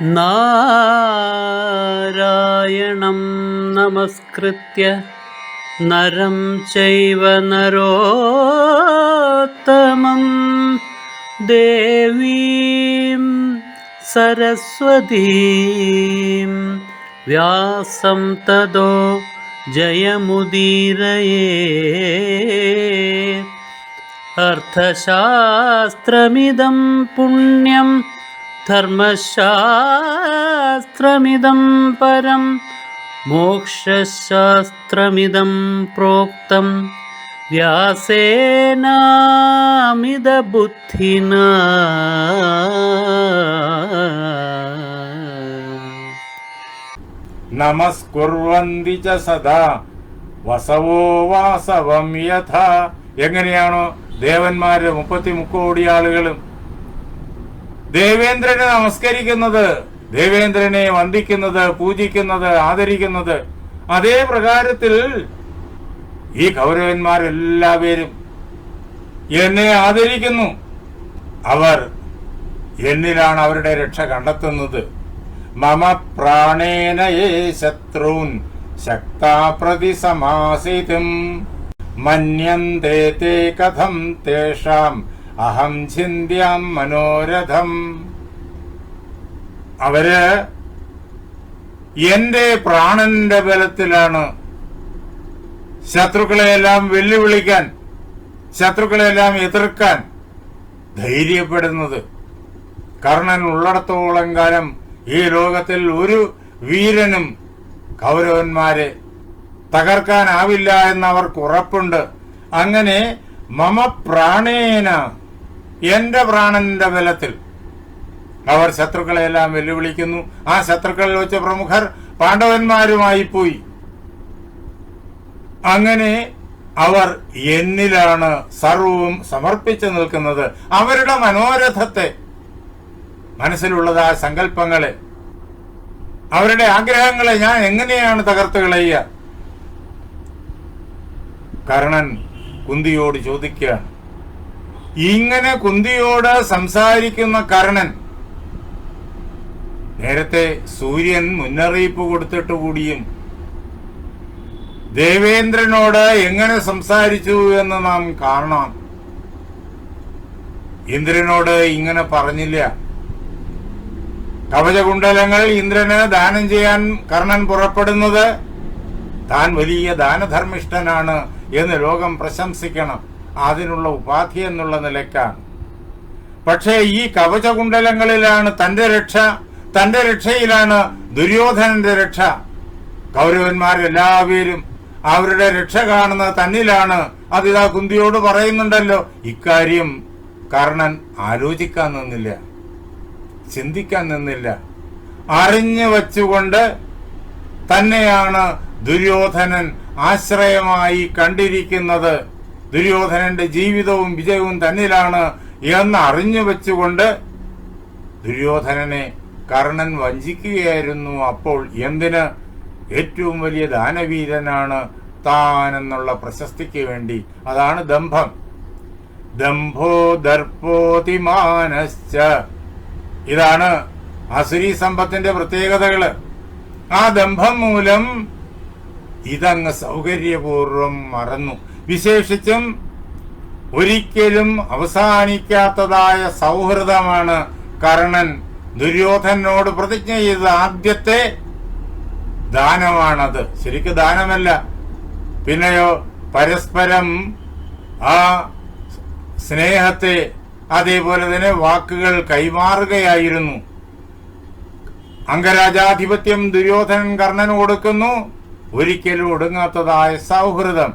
നാരായണം നമസ്കൃത്യ നരം ചൈവ നരോത്തമം ദേവീം സരസ്വതീം വ്യാസം തതോ ജയമുദീരയേ. അർത്ഥശാസ്ത്രമിദം പുണ്യം ധർമ്മശാസ്ത്രമിദം പരം മോക്ഷശാസ്ത്രമിദം പ്രോക്തം വ്യാസേനാമിത ബുദ്ധിനാ. നമസ്കുർവന്തി ച സദാ വസവോ വാസവം യഥാ. എങ്ങനെയാണോ ദേവന്മാര് 33 കോടി ആളുകളും ദേവേന്ദ്രനെ നമസ്കരിക്കുന്നത്, ദേവേന്ദ്രനെ വന്ദിക്കുന്നത്, പൂജിക്കുന്നത്, ആദരിക്കുന്നത്, അതേ പ്രകാരത്തിൽ ഈ കൗരവന്മാരെല്ലാവരും എന്നെ ആദരിക്കുന്നു. അവർ എന്നിലാണ് അവരുടെ രക്ഷ കണ്ടെത്തുന്നത്. മമ പ്രാണേന യേ ശത്രൂൻ ശക്താ പ്രതി സമാസിതും മന്യന്തേ തേ കഥം തേഷാം അഹം ചിന്ത്യാം മനോരഥം. അവര് എന്റെ പ്രാണന്റെ ബലത്തിലാണ് ശത്രുക്കളെയെല്ലാം വെല്ലുവിളിക്കാൻ, ശത്രുക്കളെല്ലാം എതിർക്കാൻ ധൈര്യപ്പെടുന്നത്. കർണൻ ഉള്ളിടത്തോളം കാലം ഈ ലോകത്തിൽ ഒരു വീരനും കൗരവന്മാരെ തകർക്കാനാവില്ല എന്നവർക്ക് ഉറപ്പുണ്ട്. അങ്ങനെ മമ പ്രാണേന, എന്റെ പ്രാണന്റെ ബലത്തിൽ അവർ ശത്രുക്കളെല്ലാം വെല്ലുവിളിക്കുന്നു. ആ ശത്രുക്കളിൽ വെച്ച് പ്രമുഖർ പാണ്ഡവന്മാരുമായി പോയി. അങ്ങനെ അവർ എന്നിലാണ് സർവവും സമർപ്പിച്ചു നിൽക്കുന്നത്. അവരുടെ മനോരഥത്തെ, മനസ്സിലുള്ളതാ സങ്കല്പങ്ങളെ, അവരുടെ ആഗ്രഹങ്ങളെ ഞാൻ എങ്ങനെയാണ് തകർത്ത് കളയുക? കർണൻ കുന്തിയോട് ചോദിക്കുകയാണ്. ഇങ്ങനെ കുന്തിയോട് സംസാരിക്കുന്ന കർണൻ നേരത്തെ സൂര്യൻ മുന്നറിയിപ്പ് കൊടുത്തിട്ട് കൂടിയും ദേവേന്ദ്രനോട് എങ്ങനെ സംസാരിച്ചു എന്ന് നാം കാണാം. ഇന്ദ്രനോട് ഇങ്ങനെ പറഞ്ഞില്ല. കവചകുണ്ടലങ്ങൾ ഇന്ദ്രന് ദാനം ചെയ്യാൻ കർണൻ പുറപ്പെടുന്നത് താൻ വലിയ ദാനധർമ്മിഷ്ഠനാണ് എന്ന് ലോകം പ്രശംസിക്കണം, അതിനുള്ള ഉപാധി എന്നുള്ള നിലയ്ക്കാണ്. പക്ഷേ ഈ കവചകുണ്ടലങ്ങളിലാണ് തന്റെ രക്ഷ, തന്റെ രക്ഷയിലാണ് ദുര്യോധനന്റെ രക്ഷ. കൗരവന്മാരെല്ലാവരും അവരുടെ രക്ഷ കാണുന്നത് തന്നിലാണ്. അതിതാ കുന്തിയോട് പറയുന്നുണ്ടല്ലോ. ഇക്കാര്യം കർണൻ ആലോചിക്കാൻ നിന്നില്ല, ചിന്തിക്കാൻ നിന്നില്ല. അറിഞ്ഞു വച്ചുകൊണ്ട് തന്നെയാണ് ദുര്യോധനൻ ആശ്രയമായി കണ്ടിരിക്കുന്നത്. ദുര്യോധനന്റെ ജീവിതവും വിജയവും തന്നിലാണ് എന്ന് അറിഞ്ഞു വെച്ചുകൊണ്ട് ദുര്യോധനനെ കർണൻ വഞ്ചിക്കുകയായിരുന്നു. അപ്പോൾ എന്തിന്? ഏറ്റവും വലിയ ദാനവീരനാണ് താനെന്നുള്ള പ്രശസ്തിക്ക് വേണ്ടി. അതാണ് ദംഭം. ദംഭോ ദർപ്പോതിമാനശ്ച. ഇതാണ് അസുരീ സമ്പത്തിന്റെ പ്രത്യേകതകള്. ആ ദംഭം മൂലം ഇതങ്ങ് സൗകര്യപൂർവം മറന്നു. വിശേഷിച്ചും ഒരിക്കലും അവസാനിക്കാത്തതായ സൗഹൃദമാണ് കർണൻ ദുര്യോധനോട് പ്രതിജ്ഞ ചെയ്ത ആദ്യത്തെ ദാനമാണത്. ശരിക്കും ദാനമല്ല, പിന്നെയോ പരസ്പരം ആ സ്നേഹത്തെ, അതേപോലെ തന്നെ വാക്കുകൾ കൈമാറുകയായിരുന്നു. അംഗരാജാധിപത്യം ദുര്യോധനൻ കർണന് കൊടുക്കുന്നു. ഒരിക്കലും ഒടുങ്ങാത്തതായ സൗഹൃദം,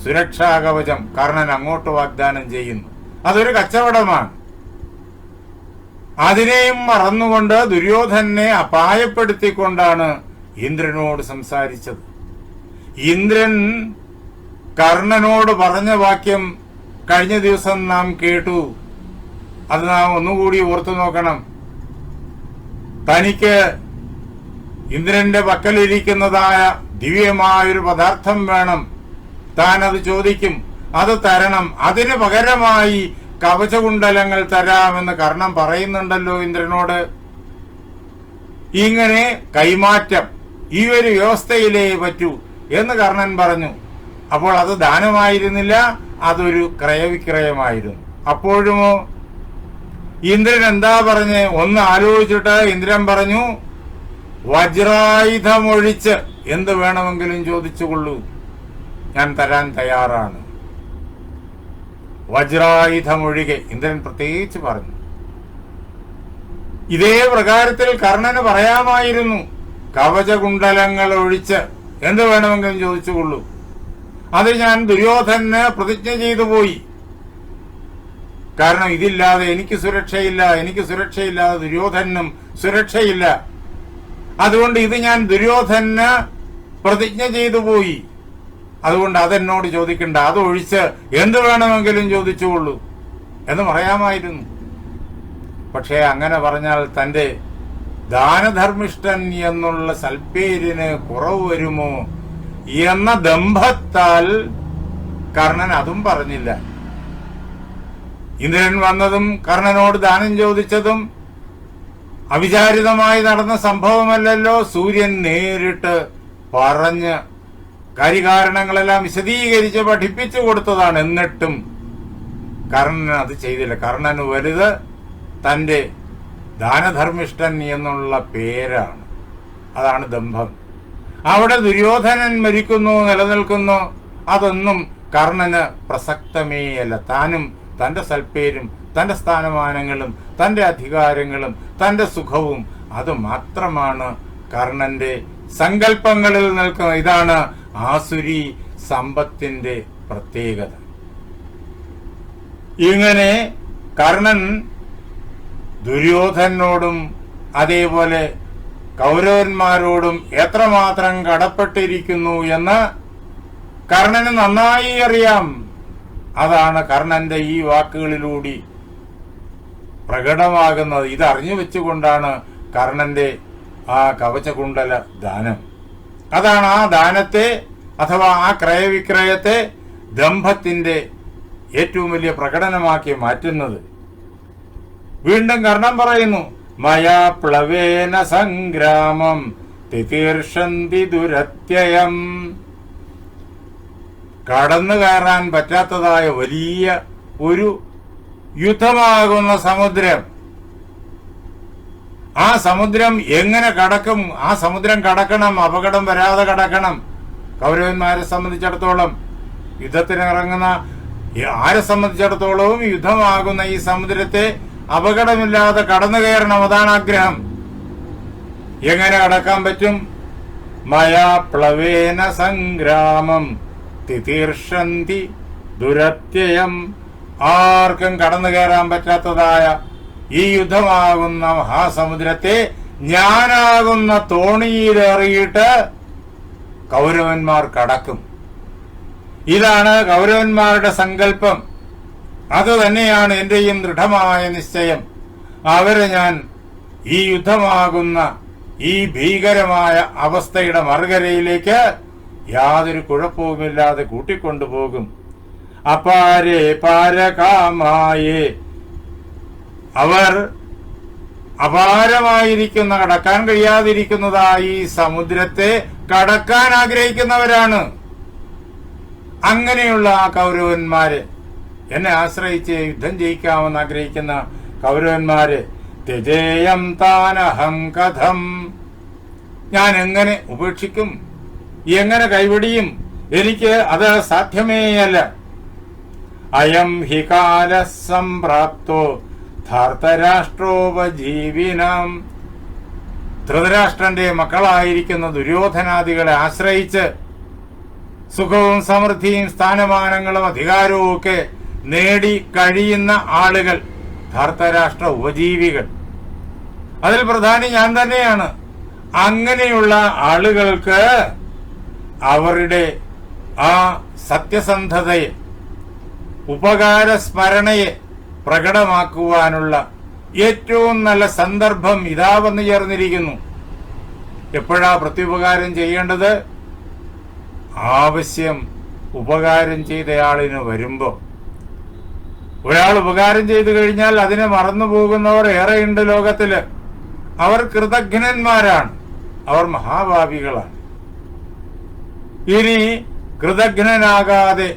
സുരക്ഷാ കവചം കർണൻ അങ്ങോട്ട് വാഗ്ദാനം ചെയ്യുന്നു. അതൊരു കച്ചവടമാണ്. അതിനെയും മറന്നുകൊണ്ട് ദുര്യോധനെ അപായപ്പെടുത്തിക്കൊണ്ടാണ് ഇന്ദ്രനോട് സംസാരിച്ചത്. ഇന്ദ്രൻ കർണനോട് പറഞ്ഞ വാക്യം കഴിഞ്ഞ ദിവസം നാം കേട്ടു. അത് നാം ഒന്നുകൂടി ഓർത്തു നോക്കണം. തനിക്ക് ഇന്ദ്രന്റെ പക്കലിരിക്കുന്നതായ ദിവ്യമായൊരു പദാർത്ഥം വേണം, താൻ അത് ചോദിക്കും, അത് തരണം, അതിന് പകരമായി കവചകുണ്ടലങ്ങൾ തരാമെന്ന് കർണൻ പറയുന്നുണ്ടല്ലോ ഇന്ദ്രനോട്. ഇങ്ങനെ കൈമാറ്റം ഈ ഒരു വ്യവസ്ഥയിലേ പറ്റൂ എന്ന് കർണൻ പറഞ്ഞു. അപ്പോൾ അത് ദാനമായിരുന്നില്ല, അതൊരു ക്രയവിക്രയമായിരുന്നു. അപ്പോഴുമോ ഇന്ദ്രൻ എന്താ പറഞ്ഞ് ഒന്ന് ആലോചിച്ചിട്ട് ഇന്ദ്രൻ പറഞ്ഞു, വജ്രായുധമൊഴിച്ച് എന്ത് വേണമെങ്കിലും ചോദിച്ചുകൊള്ളൂ, ഞാൻ തരാൻ തയ്യാറാണ്. വജ്രായുധമൊഴികെ ഇന്ദ്രൻ പ്രത്യേകിച്ച് പറഞ്ഞു. ഇതേ പ്രകാരത്തിൽ കർണന് പറയാമായിരുന്നു, കവചകുണ്ടലങ്ങൾ ഒഴിച്ച് എന്ത് വേണമെങ്കിലും ചോദിച്ചുകൊള്ളൂ, അത് ഞാൻ ദുര്യോധനന് പ്രതിജ്ഞ ചെയ്തു പോയി. കാരണം ഇതില്ലാതെ എനിക്ക് സുരക്ഷയില്ലാതെ ദുര്യോധനും സുരക്ഷയില്ല. അതുകൊണ്ട് ഇത് ഞാൻ ദുര്യോധനന് പ്രതിജ്ഞ ചെയ്തു പോയി. അതുകൊണ്ട് അതെന്നോട് ചോദിക്കണ്ട, അതൊഴിച്ച് എന്ത് വേണമെങ്കിലും ചോദിച്ചുകൊള്ളൂ എന്ന് പറയാമായിരുന്നു. പക്ഷേ അങ്ങനെ പറഞ്ഞാൽ തന്റെ ദാനധർമ്മിഷ്ഠൻ എന്നുള്ള സൽപ്പേരിന് കുറവ് വരുമോ എന്ന ദമ്പത്താൽ കർണൻ അതും പറഞ്ഞില്ല. ഇന്ദ്രൻ വന്നതും കർണനോട് ദാനം ചോദിച്ചതും അവിചാരിതമായി നടന്ന സംഭവമല്ലല്ലോ. സൂര്യൻ നേരിട്ട് പറഞ്ഞ് കാര്യകാരണങ്ങളെല്ലാം വിശദീകരിച്ച് പഠിപ്പിച്ചു കൊടുത്തതാണ്. എന്നിട്ടും കർണൻ അത് ചെയ്തില്ല. കർണന് വലുത് തന്റെ ദാനധർമ്മിഷ്ഠൻ എന്നുള്ള പേരാണ്. അതാണ് ദമ്പം. അവിടെ ദുര്യോധനൻ മരിക്കുന്നു, നിലനിൽക്കുന്നു, അതൊന്നും കർണന് പ്രസക്തമേയല്ല. താനും തന്റെ സൽപ്പേരും തന്റെ സ്ഥാനമാനങ്ങളും തന്റെ അധികാരങ്ങളും തന്റെ സുഖവും അത് മാത്രമാണ് കർണന്റെ സങ്കല്പങ്ങളിൽ നിൽക്കുന്നത്. ഇതാണ് ആസുരി സമ്പത്തിന്റെ പ്രത്യേകത. ഇങ്ങനെ കർണൻ ദുര്യോധനോടും അതേപോലെ കൗരവന്മാരോടും എത്രമാത്രം കടപ്പെട്ടിരിക്കുന്നു എന്ന് കർണന് നന്നായി അറിയാം. അതാണ് കർണന്റെ ഈ വാക്കുകളിലൂടെ പ്രകടമാകുന്നത്. ഇതറിഞ്ഞു വെച്ചുകൊണ്ടാണ് കർണന്റെ ആ കവചകുണ്ടല ദാനം. അതാണ് ആ ദാനത്തെ അഥവാ ആ ക്രയവിക്രയത്തെ ദമ്പത്തിന്റെ ഏറ്റവും വലിയ പ്രകടനമാക്കി മാറ്റുന്നത്. വീണ്ടും കർണൻ പറയുന്നു, മയാ പ്ലവേന സംഗ്രാമം തിതീർഷന്തി ദുരത്യയം. കടന്നു കയറാൻ പറ്റാത്തതായ വലിയ ഒരു യുദ്ധമാകുന്ന സമുദ്രം, ആ സമുദ്രം എങ്ങനെ കടക്കും? ആ സമുദ്രം കടക്കണം, അപകടം വരാതെ കടക്കണം. കൗരവന്മാരെ സംബന്ധിച്ചിടത്തോളം, യുദ്ധത്തിനിറങ്ങുന്ന ആരെ സംബന്ധിച്ചിടത്തോളവും യുദ്ധമാകുന്ന ഈ സമുദ്രത്തെ അപകടമില്ലാതെ കടന്നു കയറണം. അതാണ് ആഗ്രഹം. എങ്ങനെ കടക്കാൻ പറ്റും? മയാ പ്ലവേന സംഗ്രാമം തിതീർഷന്തി ദുരത്യയം. ആർക്കും കടന്നു കയറാൻ പറ്റാത്തതായ ഈ യുദ്ധമാകുന്ന മഹാസമുദ്രത്തെ ഞാനാകുന്ന തോണിയിലേറിയിട്ട് കൗരവന്മാർ കടക്കും. ഇതാണ് കൗരവന്മാരുടെ സങ്കല്പം. അത് തന്നെയാണ് എന്റെയും ദൃഢമായ നിശ്ചയം. അവരെ ഞാൻ ഈ യുദ്ധമാകുന്ന ഈ ഭീകരമായ അവസ്ഥയുടെ മറുകരയിലേക്ക് യാതൊരു കുഴപ്പവുമില്ലാതെ കൂട്ടിക്കൊണ്ടുപോകും. അപാരേ പാരകാമായേ, അവർ അപാരമായിരിക്കുന്ന കടക്കാൻ കഴിയാതിരിക്കുന്നതായി ഈ സമുദ്രത്തെ കടക്കാൻ ആഗ്രഹിക്കുന്നവരാണ്. അങ്ങനെയുള്ള ആ കൗരവന്മാര്, എന്നെ ആശ്രയിച്ച് യുദ്ധം ജയിക്കാമെന്ന് ആഗ്രഹിക്കുന്ന കൗരവന്മാര്, ത്യജേയം താനഹം കഥം, ഞാൻ എങ്ങനെ ഉപേക്ഷിക്കും, എങ്ങനെ കൈവടിയും? എനിക്ക് അത് സാധ്യമേയല്ല. അയം ഹി കാല സംപ്രാപ്തോ ധാർത്തരാഷ്ട്രോപജീവിനാം. ധൃതരാഷ്ട്രന്റെ മക്കളായിരിക്കുന്ന ദുര്യോധനാദികളെ ആശ്രയിച്ച് സുഖവും സമൃദ്ധിയും സ്ഥാനമാനങ്ങളും അധികാരവും ഒക്കെ നേടി കഴിയുന്ന ആളുകൾ ധാർത്തരാഷ്ട്ര ഉപജീവികൾ. അതിൽ പ്രധാനി ഞാൻ തന്നെയാണ്. അങ്ങനെയുള്ള ആളുകൾക്ക് അവരുടെ ആ സത്യസന്ധതയെ, ഉപകാര സ്മരണയെ പ്രകടമാക്കുവാനുള്ള ഏറ്റവും നല്ല സന്ദർഭം ഇതാ വന്നു ചേർന്നിരിക്കുന്നു. എപ്പോഴാ പ്രത്യുപകാരം ചെയ്യേണ്ടത്? ആവശ്യം ഉപകാരം ചെയ്തയാളിന് വരുമ്പോ. ഒരാൾ ഉപകാരം ചെയ്തു കഴിഞ്ഞാൽ അതിനെ മറന്നു പോകുന്നവർ ഏറെയുണ്ട് ലോകത്തില്. അവർ കൃതജ്ഞന്മാരാണ്, അവർ മഹാഭാവികളാണ്. ഇനി കൃതജ്ഞനാകാതെ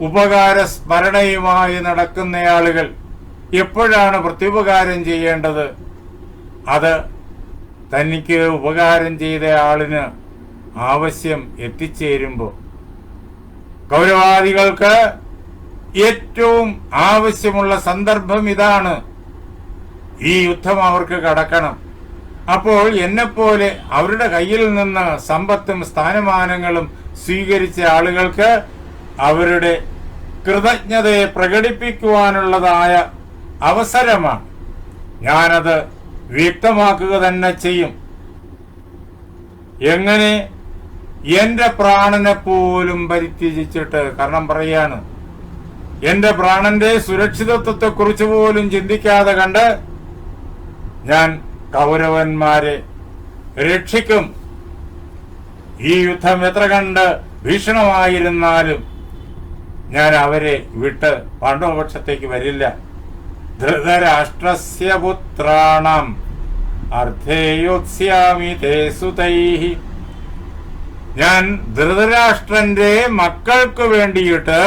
ഉപകാര സ്മരണയുമായി നടക്കുന്ന ആളുകൾ എപ്പോഴാണ് പ്രത്യുപകാരം ചെയ്യേണ്ടത്? അത് തനിക്ക് ഉപകാരം ചെയ്ത ആളിന് ആവശ്യം എത്തിച്ചേരുമ്പോൾ. കൗരവാദികൾക്ക് ഏറ്റവും ആവശ്യമുള്ള സന്ദർഭം ഇതാണ്. ഈ യുദ്ധം അവർക്ക് കടക്കണം. അപ്പോൾ എന്നെപ്പോലെ അവരുടെ കയ്യിൽ നിന്ന് സമ്പത്തും സ്ഥാനമാനങ്ങളും സ്വീകരിച്ച ആളുകൾക്ക് അവരുടെ കൃതജ്ഞതയെ പ്രകടിപ്പിക്കുവാനുള്ളതായ അവസരമാണ്. ഞാനത് വ്യക്തമാക്കുക തന്നെ ചെയ്യും. എങ്ങനെ? എന്റെ പ്രാണനെ പോലും പരിത്യജിച്ചിട്ട്, കാരണം പറയാണ്, എന്റെ പ്രാണന്റെ സുരക്ഷിതത്വത്തെ കുറിച്ച് പോലും ചിന്തിക്കാതെ കണ്ട് ഞാൻ കൗരവന്മാരെ രക്ഷിക്കും. ഈ യുദ്ധം എത്ര കണ്ട് ഭീഷണമായിരുന്നാലും ഞാൻ അവരെ വിട്ട് പാണ്ഡവപക്ഷത്തേക്ക് വരില്ല. ധൃതരാഷ്ട്രസ്യ പുത്രാണം അർദ്ധേയോത്സ്യാമി തേ സുതൈഹി. ഞാൻ ധൃതരാഷ്ട്രന്റെ മക്കൾക്ക് വേണ്ടിയിട്ട്,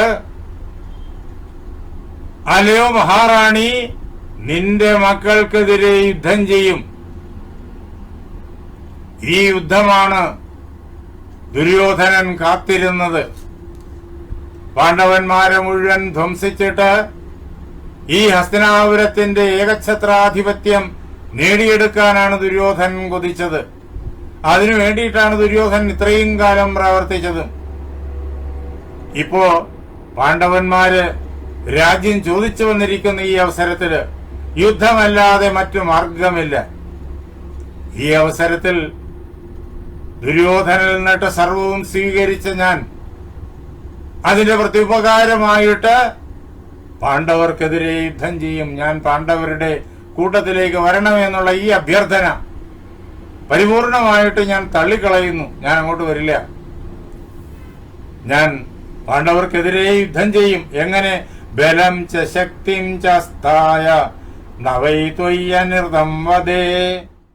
അലയോ മഹാറാണി, നിന്റെ മക്കൾക്കെതിരെ യുദ്ധം ചെയ്യും. ഈ യുദ്ധമാണ് ദുര്യോധനൻ കാത്തിരുന്നത്. പാണ്ഡവന്മാരെ മുഴുവൻ ധ്വംസിച്ചിട്ട് ഈ ഹസ്തിനാപുരത്തിന്റെ ഏകഛത്രാധിപത്യം നേടിയെടുക്കാനാണ് ദുര്യോധനൻ കൊതിച്ചത്. അതിനു വേണ്ടിയിട്ടാണ് ദുര്യോധനൻ ഇത്രയും കാലം പ്രവർത്തിച്ചത്. ഇപ്പോ പാണ്ഡവന്മാര് രാജ്യം ചോദിച്ചു വന്നിരിക്കുന്ന ഈ അവസരത്തില് യുദ്ധമല്ലാതെ മറ്റു മാർഗമില്ല. ഈ അവസരത്തിൽ ദുര്യോധനിൽ നിന്നിട്ട് സർവവും സ്വീകരിച്ച ഞാൻ അതിന്റെ പ്രത്യുപകാരമായിട്ട് പാണ്ഡവർക്കെതിരെ യുദ്ധം ചെയ്യും. ഞാൻ പാണ്ഡവരുടെ കൂട്ടത്തിലേക്ക് വരണമെന്നുള്ള ഈ അഭ്യർത്ഥന പരിപൂർണമായിട്ട് ഞാൻ തള്ളിക്കളയുന്നു. ഞാൻ അങ്ങോട്ട് വരില്ല. ഞാൻ പാണ്ഡവർക്കെതിരെ യുദ്ധം ചെയ്യും. എങ്ങനെ? ബലം ച ശക്തിം ച സ്ഥായ നവൈ ത്വയ്യനിർദം വദേ.